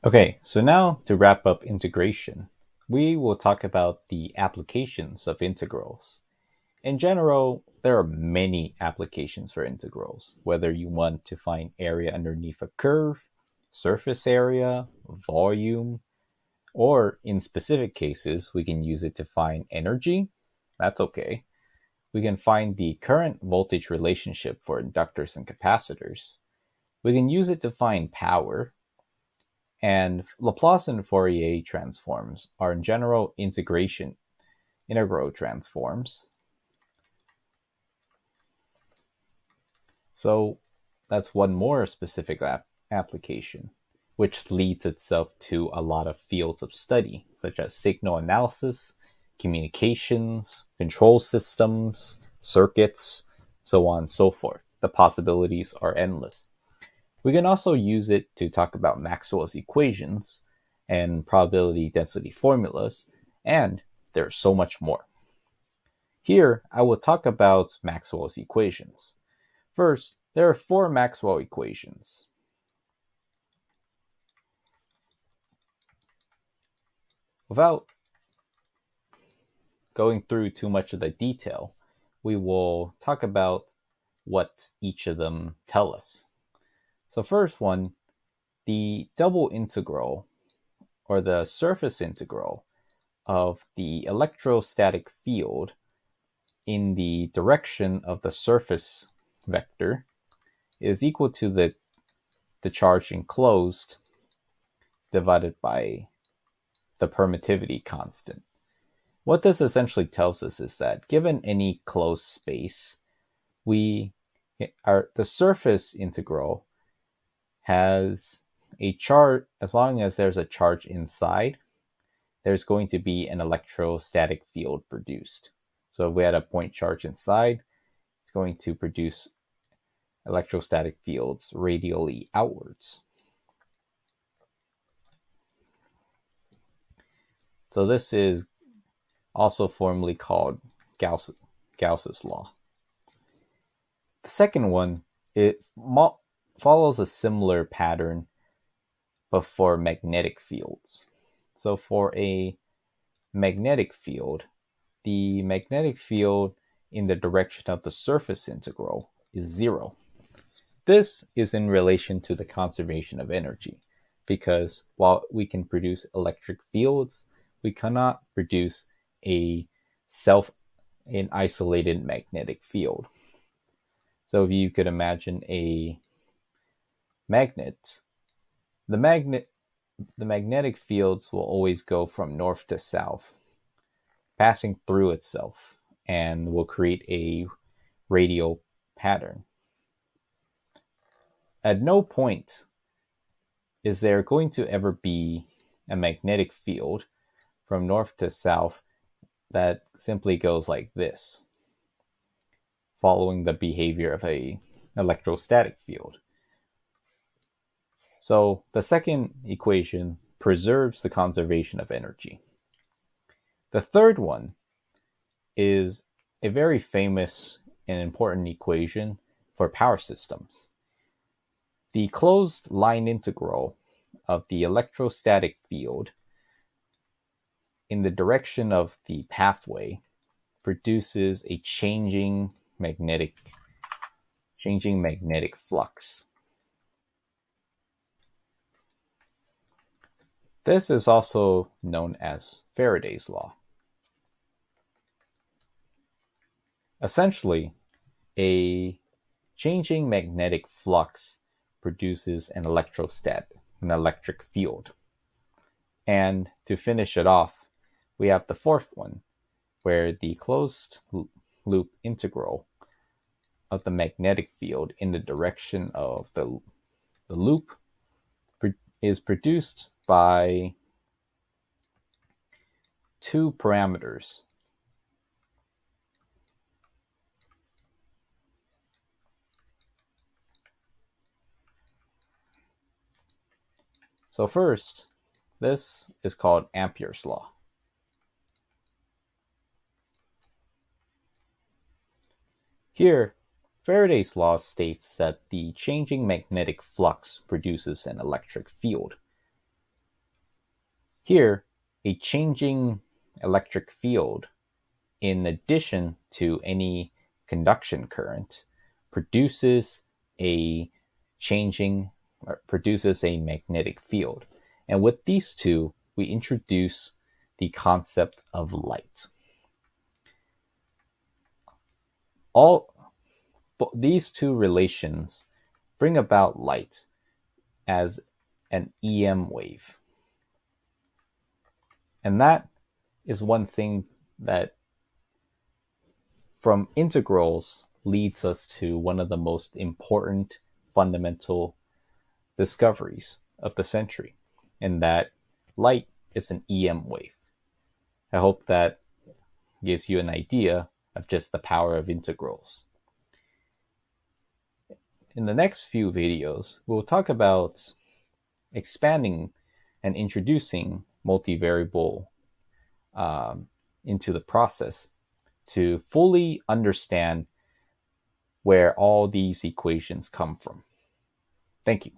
Okay, so now to wrap up integration, we will talk about the applications of integrals. In general, there are many applications for integrals, whether you want to find area underneath a curve, surface area, volume, or in specific cases, we can use it to find energy. That's okay. We can find the current voltage relationship for inductors and capacitors. We can use it to find power, and Laplace and Fourier transforms are in general integral transforms. So that's one more specific application, which leads itself to a lot of fields of study, such as signal analysis, communications, control systems, circuits, so on and so forth. The possibilities are endless. We can also use it to talk about Maxwell's equations and probability density formulas, and there's so much more. Here, I will talk about Maxwell's equations. First, there are four Maxwell equations. Without going through too much of the detail, we will talk about what each of them tell us. So first one, the double integral or the surface integral of the electrostatic field in the direction of the surface vector is equal to the charge enclosed divided by the permittivity constant. What this essentially tells us is that given any closed space, the surface integral has a charge. As long as there's a charge inside, there's going to be an electrostatic field produced. So if we had a point charge inside, it's going to produce electrostatic fields radially outwards. So this is also formally called Gauss's law. The second one, it follows a similar pattern, but for magnetic fields. So for a magnetic field, the magnetic field in the direction of the surface integral is zero. This is in relation to the conservation of energy, because while we can produce electric fields, we cannot produce an isolated magnetic field. So if you could imagine a magnet, the magnetic fields will always go from north to south, passing through itself, and will create a radial pattern. At no point is there going to ever be a magnetic field from north to south that simply goes like this, following the behavior of an electrostatic field. So the second equation preserves the conservation of energy. The third one is a very famous and important equation for power systems. The closed line integral of the electrostatic field in the direction of the pathway produces a changing magnetic flux. This is also known as Faraday's law. Essentially, a changing magnetic flux produces an electric field. And to finish it off, we have the fourth one, where the closed loop integral of the magnetic field in the direction of the loop is produced by two parameters. So first, this is called Ampere's law. Here, Faraday's law states that the changing magnetic flux produces an electric field. Here, a changing electric field, in addition to any conduction current, produces a magnetic field. And with these two, we introduce the concept of light. These two relations bring about light as an EM wave. And that is one thing that from integrals leads us to one of the most important fundamental discoveries of the century, and that light is an EM wave. I hope that gives you an idea of just the power of integrals. In the next few videos, we'll talk about expanding and introducing multivariable into the process to fully understand where all these equations come from. Thank you.